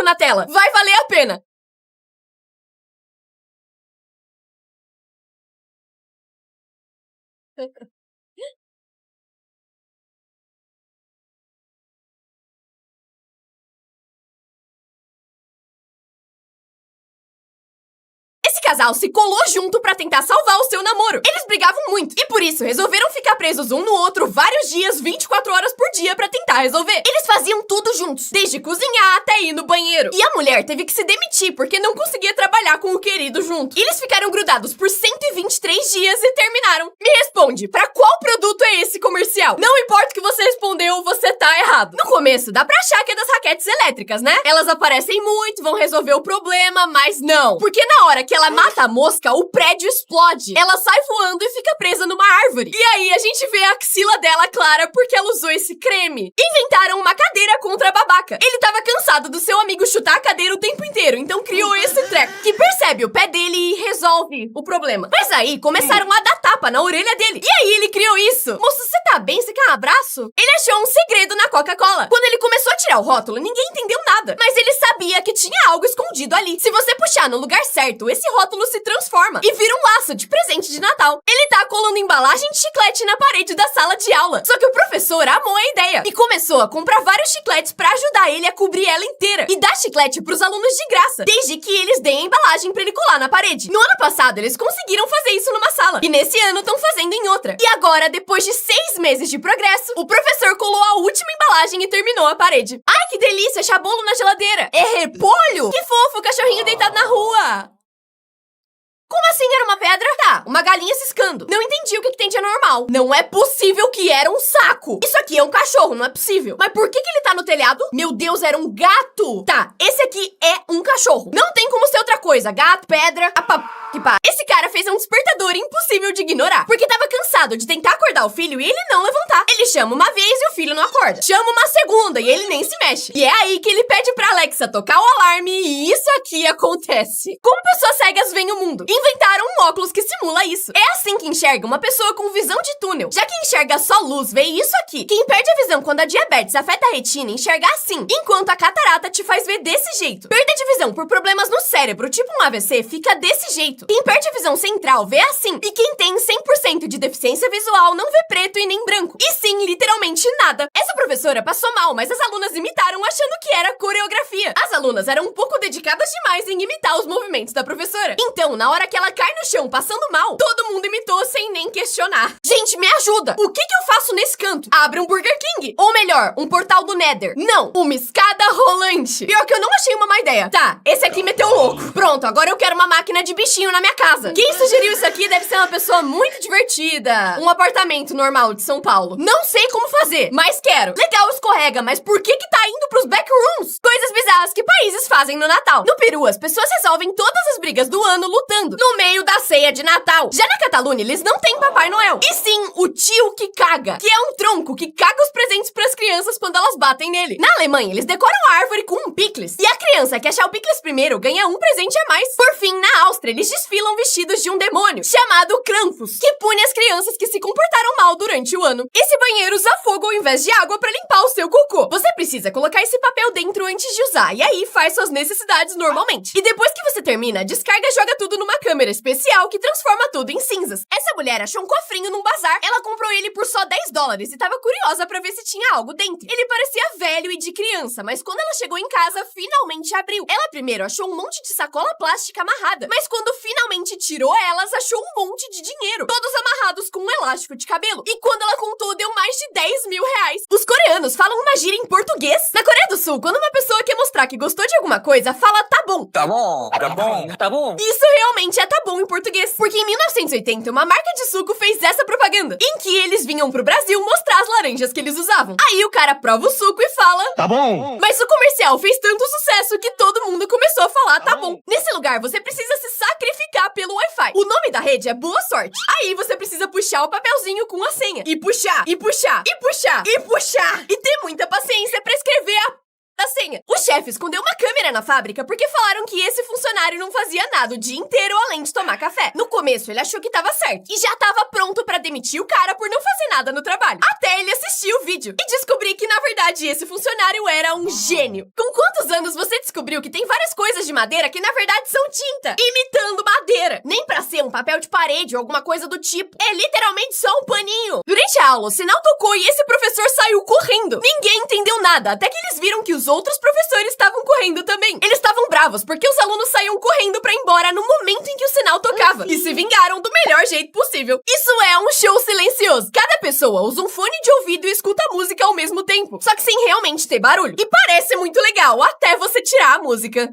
na tela. Vai valer a pena. Esse casal se colou junto pra tentar salvar o seu namoro. Eles brigavam muito e por isso resolveram ficar presos um no outro vários dias, 24 horas por dia pra tentar resolver. Eles faziam tudo juntos, desde cozinhar até ir no banheiro. E a mulher teve que se demitir porque não conseguia trabalhar com o querido junto. Eles ficaram grudados por 123 dias e terminaram. Me responde, pra qual produto é esse comercial? Não importa o que você respondeu, você tá errado. No começo, dá pra achar que é das raquetes elétricas, né? Elas aparecem muito, vão resolver o problema, mas não. Porque na hora que ela mata a mosca, o prédio explode. Ela sai voando e fica presa numa árvore. E aí a gente vê a axila dela clara porque ela usou esse creme. Inventaram uma cadeira contra a babaca. Ele tava cansado do seu amigo chutar a cadeira o tempo inteiro, então criou esse treco que percebe o pé dele e resolve o problema. Mas aí começaram a dar tapa na orelha dele. E aí ele criou isso. Moço, você tá bem? Você quer um abraço? Ele achou um segredo na Coca-Cola. Quando ele começou a tirar o rótulo, ninguém entendeu nada. Mas ele sabia que tinha algo escondido ali. Se você puxar no lugar certo, esse rótulo se transforma e vira um laço de presente de Natal. Ele tá colando embalagem de chiclete na parede da sala de aula. Só que o professor amou a ideia e começou a comprar vários chicletes pra ajudar ele a cobrir ela inteira e dar chiclete pros alunos de graça, desde que eles deem a embalagem pra ele colar na parede. No ano passado, eles conseguiram fazer isso numa sala e nesse ano estão fazendo em outra. E agora, depois de 6 meses de progresso, o professor colou a última embalagem e terminou a parede. Ai, que delícia, achar bolo na geladeira. É repolho? Que fofo, cachorrinho deitado na rua. Como assim era uma pedra? Tá, uma galinha ciscando. Não entendi o que tem de anormal. Não é possível que era um saco. Isso aqui é um cachorro, não é possível. Mas por que ele tá no telhado? Meu Deus, era um gato. Tá, esse aqui é um cachorro. Não tem como ser outra coisa. Gato, pedra, Esse cara fez um despertador impossível de ignorar, porque tava cansado de tentar acordar o filho e ele não levantar. Ele chama uma vez e o filho não acorda. Chama uma segunda e ele nem se mexe. E é aí que ele pede pra Alexa tocar o alarme e isso aqui acontece. Como pessoas cegas veem o mundo? Inventaram um óculos que simula isso. É assim que enxerga uma pessoa com visão de túnel. Já que enxerga só luz, vê isso aqui. Quem perde a visão quando a diabetes afeta a retina, enxerga assim, enquanto a catarata te faz ver desse jeito. Perda de visão por problemas no cérebro, tipo um AVC, fica desse jeito. Quem perde a visão central vê assim. E quem tem 100% de deficiência visual não vê preto e nem branco. E sim, literalmente nada. Essa professora passou mal, mas as alunas imitaram achando que era coreografia. As alunas eram um pouco dedicadas demais em imitar os movimentos da professora. Então, na hora que ela cai no chão passando mal, todo mundo imitou sem nem questionar. Gente, me ajuda! O que eu faço nesse canto? Abre um Burger King? Ou melhor, um portal do Nether? Não, uma escada rolante. Pior que eu não achei uma má ideia. Tá, esse aqui meteu louco. Pronto, agora eu quero uma máquina de bichinho na minha casa. Quem sugeriu isso aqui deve ser uma pessoa muito divertida. Um apartamento normal de São Paulo. Não sei como fazer, mas quero. Legal, escorrega, mas por que tá indo pros backrooms? Coisas bizarras que países fazem no Natal. No Peru, as pessoas resolvem todas as brigas do ano lutando no meio da ceia de Natal. Já na Catalunha, eles não têm Papai Noel. E sim, o tio que caga, que é um tronco que caga os presentes pras crianças quando elas batem nele. Na Alemanha, eles decoram a árvore com um picles. E a criança que achar o picles primeiro ganha um presente a mais. Por fim, na Áustria, eles desfilam vestidos de um demônio, chamado Krampus, que pune as crianças que se comportaram mal durante o ano. Esse banheiro usa fogo ao invés de água pra limpar o seu cocô. Você precisa colocar esse papel dentro antes de usar, e aí faz suas necessidades normalmente. E depois que você termina, descarga e joga tudo numa câmera especial que transforma tudo em cinzas. Essa mulher achou um cofrinho num bazar. Ela comprou ele por só $10 e tava curiosa pra ver se tinha algo dentro. Ele parecia velho e de criança, mas quando ela chegou em casa, finalmente abriu. Ela primeiro achou um monte de sacola plástica amarrada, mas quando finalmente tirou elas, achou um monte de dinheiro, todos amarrados com um elástico de cabelo. E quando ela contou, deu mais de 10 mil reais. Os coreanos falam uma gíria em português. Na Coreia do Sul, quando uma pessoa quer mostrar que gostou de alguma coisa, fala tá bom. Tá bom, tá bom, tá bom. Isso realmente é tá bom em português. Porque em 1980, uma marca de suco fez essa propaganda, em que eles vinham pro Brasil mostrar as laranjas que eles usavam. Aí o cara prova o suco e fala Tá bom. mas o comercial fez tanto sucesso que todo mundo começou a falar tá bom. Nesse lugar, você precisa se sacrificar pelo Wi-Fi. O nome da rede é Boa Sorte. Aí você precisa puxar o papelzinho com a senha. E puxar, e puxar, e puxar, e puxar. E ter muita paciência pra escrever a da senha. O chefe escondeu uma câmera na fábrica porque falaram que esse funcionário não fazia nada o dia inteiro além de tomar café. No começo, ele achou que tava certo e já tava pronto pra demitir o cara por não fazer nada no trabalho. Até ele assistir o vídeo e descobrir que, na verdade, esse funcionário era um gênio. Com quantos anos você descobriu que tem várias coisas de madeira que, na verdade, são tinta? Imitando madeira. Nem pra ser um papel de parede ou alguma coisa do tipo. É literalmente só um paninho. Durante a aula, o sinal tocou e esse professor saiu correndo. Ninguém entendeu nada, até que eles viram que os outros professores estavam correndo também. Eles estavam bravos porque os alunos saíam correndo pra ir embora no momento em que o sinal tocava. E se vingaram do melhor jeito possível. Isso é um show silencioso. Cada pessoa usa um fone de ouvido e escuta a música ao mesmo tempo, só que sem realmente ter barulho. E parece muito legal, até você tirar a música.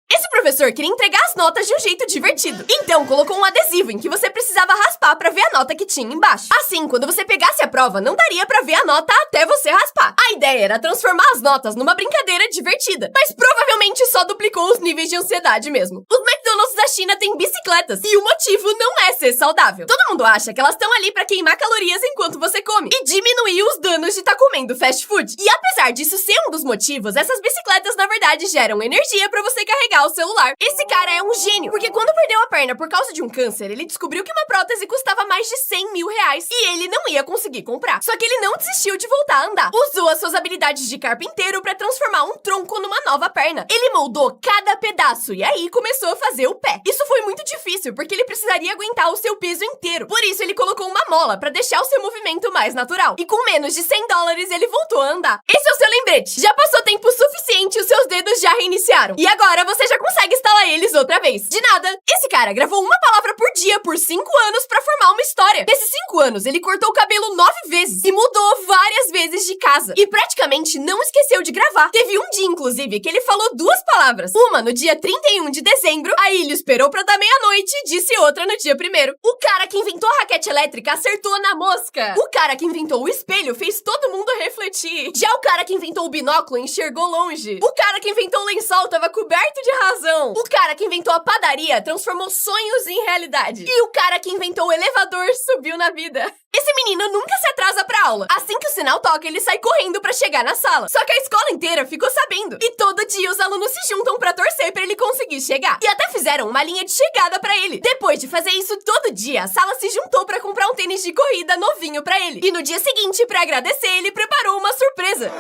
Esse professor queria entregar as notas de um jeito divertido. Então, colocou um adesivo em que você precisava raspar pra ver a nota que tinha embaixo. Assim, quando você pegasse a prova, não daria pra ver a nota até você raspar. A ideia era transformar as notas numa brincadeira divertida, mas provavelmente só duplicou os níveis de ansiedade mesmo. Os McDonald's da China têm bicicletas, e o motivo não é ser saudável. Todo mundo acha que elas estão ali pra queimar calorias enquanto você come e diminuir os danos de estar comendo fast food. E apesar disso ser um dos motivos, essas bicicletas na verdade geram energia pra você carregar o celular. Esse cara é um gênio, porque quando perdeu a perna por causa de um câncer, ele descobriu que uma prótese custava mais de 100 mil reais e ele não ia conseguir comprar. Só que ele não desistiu de voltar a andar. Usou as suas habilidades de carpinteiro pra transformar um tronco numa nova perna. Ele moldou cada pedaço e aí começou a fazer o pé. Isso foi muito difícil, porque ele precisaria aguentar o seu peso inteiro. Por isso, ele colocou uma mola pra deixar o seu movimento mais natural. E com menos de $100, ele voltou a andar. Esse é o seu lembrete. Já passou tempo suficiente e os seus dedos já reiniciaram. E agora você já consegue instalar eles outra vez. De nada. Esse cara gravou uma palavra por dia por 5 anos pra formar uma história. Nesses 5 anos, ele cortou o cabelo 9 vezes e mudou várias vezes de casa. E praticamente não esqueceu de gravar. Teve um dia, inclusive, que ele falou 2 palavras. Uma no dia 31 de dezembro, aí ele esperou pra dar meia-noite e disse outra no dia 1º. O cara que inventou a raquete elétrica acertou na mosca. O cara que inventou o espelho fez todo mundo refletir. Já o cara que inventou o binóculo enxergou longe. O cara que inventou o lençol tava coberto de razão. O cara que inventou a padaria transformou sonhos em realidade. E o cara que inventou o elevador subiu na vida. Esse menino nunca se atrasa pra aula. Assim que o sinal toca, ele sai correndo pra chegar na sala. Só que a escola inteira ficou sabendo. E todo dia os alunos se juntam pra torcer pra ele conseguir chegar. E até fizeram uma linha de chegada pra ele. Depois de fazer isso todo dia, a sala se juntou pra comprar um tênis de corrida novinho pra ele. E no dia seguinte, pra agradecer, ele preparou uma surpresa.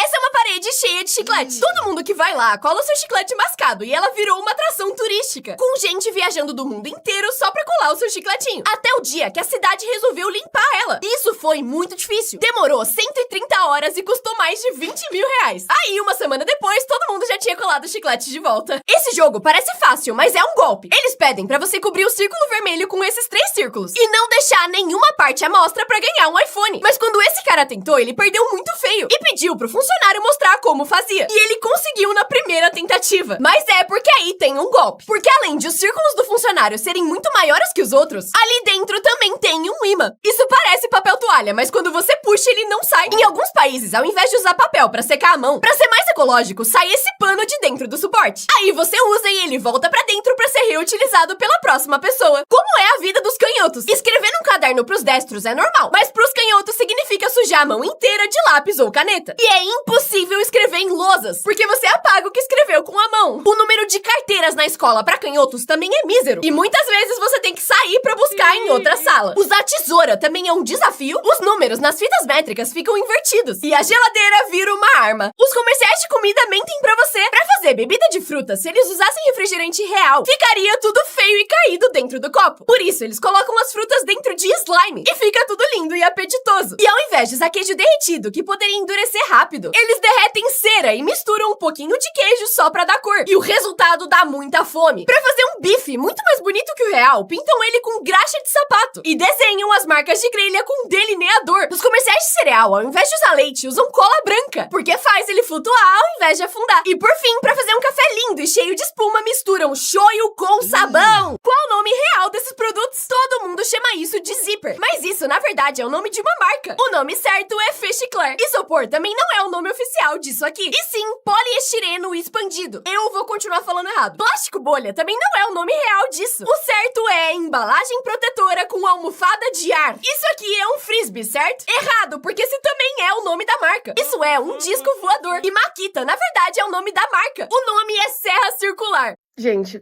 Essa é uma parede cheia de chiclete. Todo mundo que vai lá cola o seu chiclete mascado e ela virou uma atração turística, com gente viajando do mundo inteiro só pra colar o seu chicletinho. Até o dia que a cidade resolveu limpar ela. Isso foi muito difícil. Demorou 130 horas e custou mais de 20 mil reais. Aí, uma semana depois, todo mundo já tinha colado o chiclete de volta. Esse jogo parece fácil, mas é um golpe. Eles pedem pra você cobrir o círculo vermelho com esses 3 círculos e não deixar nenhuma parte à mostra pra ganhar um iPhone. Mas quando esse cara tentou, ele perdeu muito feio e pediu pro funcionário mostrar como fazia. E ele conseguiu na primeira tentativa. Mas é porque aí tem um golpe. Porque além de os círculos do funcionário serem muito maiores que os outros, ali dentro também tem um imã. Isso parece papel toalha, mas quando você puxa, ele não sai. Em alguns países, ao invés de usar papel pra secar a mão, pra ser mais ecológico, sai esse pano de dentro do suporte. Aí você usa e ele volta pra dentro pra ser reutilizado pela próxima pessoa. Como é a vida dos canhotos? Escrever num caderno pros destros é normal, mas pros canhotos significa sujar a mão inteira de lápis ou caneta. E é impossível escrever em lousas, porque você apaga o que escreveu com a mão. O número de carteiras na escola pra canhotos também é mísero, e muitas vezes você tem que sair pra buscar em outra sala. Usar tesoura também é um desafio. Os números nas fitas métricas ficam invertidos, e a geladeira vira uma arma. Os comerciais de comida mentem pra você. Pra fazer bebida de fruta, se eles usassem refrigerante real, ficaria tudo feio e caído dentro do copo. Por isso, eles colocam as frutas dentro de slime, e fica tudo lindo e apetitoso. E ao invés de usar queijo derretido, que poderia endurecer rápido, eles derretem cera e misturam um pouquinho de queijo só pra dar cor. E o resultado dá muita fome. Pra fazer um bife muito mais bonito que o real, pintam ele com graxa de sapato e desenham as marcas de grelha com delineador. Nos comerciais de cereal, ao invés de usar leite, usam cola branca, porque faz ele flutuar ao invés de afundar. E por fim, pra fazer um café lindo e cheio de espuma, misturam shoyu com sabão. Qual o nome real desses produtos? Todo mundo chama isso de zíper, mas isso, na verdade, é o nome de uma marca. O nome certo é Fish Eclair. Isopor também não é o nome oficial disso aqui, e sim poliestireno expandido. Eu vou continuar falando errado. Plástico bolha também não é o nome real disso. O certo é embalagem protetora com almofada de ar. Isso aqui é um frisbee, certo? Errado, porque esse também é o nome da marca. Isso é um disco voador. E Makita, na verdade, é o nome da marca. O nome é Serra Circular. Gente,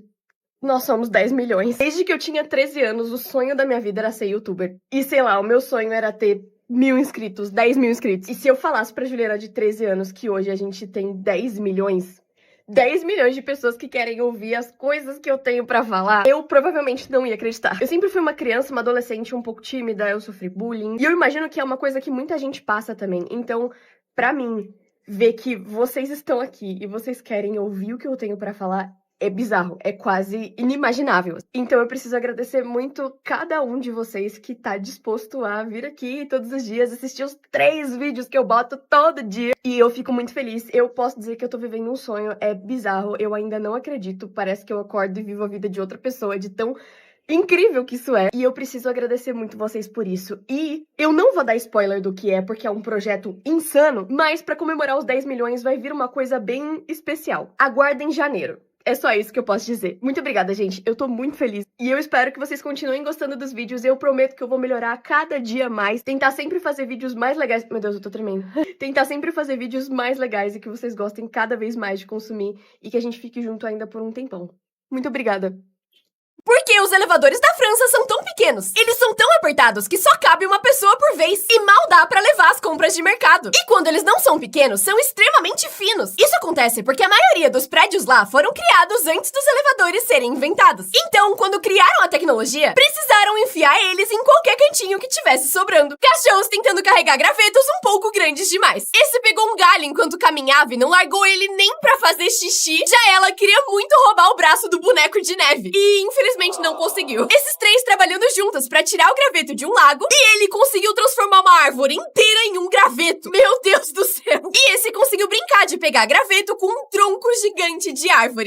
nós somos 10 milhões. Desde que eu tinha 13 anos, o sonho da minha vida era ser youtuber. E sei lá, o meu sonho era ter 1.000 inscritos, 10 mil inscritos. E se eu falasse pra Juliana de 13 anos que hoje a gente tem 10 milhões... 10 milhões de pessoas que querem ouvir as coisas que eu tenho pra falar, eu provavelmente não ia acreditar. Eu sempre fui uma criança, uma adolescente um pouco tímida, eu sofri bullying. E eu imagino que é uma coisa que muita gente passa também. Então, pra mim, ver que vocês estão aqui e vocês querem ouvir o que eu tenho pra falar é bizarro, é quase inimaginável. Então eu preciso agradecer muito cada um de vocês que tá disposto a vir aqui todos os dias, assistir os 3 vídeos que eu boto todo dia. E eu fico muito feliz. Eu posso dizer que eu tô vivendo um sonho, é bizarro, eu ainda não acredito. Parece que eu acordo e vivo a vida de outra pessoa, de tão incrível que isso é. E eu preciso agradecer muito vocês por isso. E eu não vou dar spoiler do que é, porque é um projeto insano, mas pra comemorar os 10 milhões vai vir uma coisa bem especial. Aguardem janeiro. É só isso que eu posso dizer. Muito obrigada, gente. Eu tô muito feliz. E eu espero que vocês continuem gostando dos vídeos. Eu prometo que eu vou melhorar cada dia mais. Tentar sempre fazer vídeos mais legais. Meu Deus, eu tô tremendo. Tentar sempre fazer vídeos mais legais e que vocês gostem cada vez mais de consumir. E que a gente fique junto ainda por um tempão. Muito obrigada. Porque os elevadores da França são tão pequenos. Eles são tão apertados que só cabe uma pessoa por vez. E mal dá pra levar as compras de mercado. E quando eles não são pequenos, são extremamente finos. Isso acontece porque a maioria dos prédios lá foram criados antes dos elevadores serem inventados. Então, quando criaram a tecnologia, precisaram enfiar eles em qualquer cantinho que tivesse sobrando. Cachorros tentando carregar gravetos um pouco grandes demais. Esse pegou um galho enquanto caminhava e não largou ele nem pra fazer xixi. Já ela queria muito roubar o braço do boneco de neve. E, infelizmente, não conseguiu. Esses 3 trabalhando juntas pra tirar o graveto de um lago, e ele conseguiu transformar uma árvore inteira em um graveto. Meu Deus do céu! E esse conseguiu brincar de pegar graveto com um tronco gigante de árvore.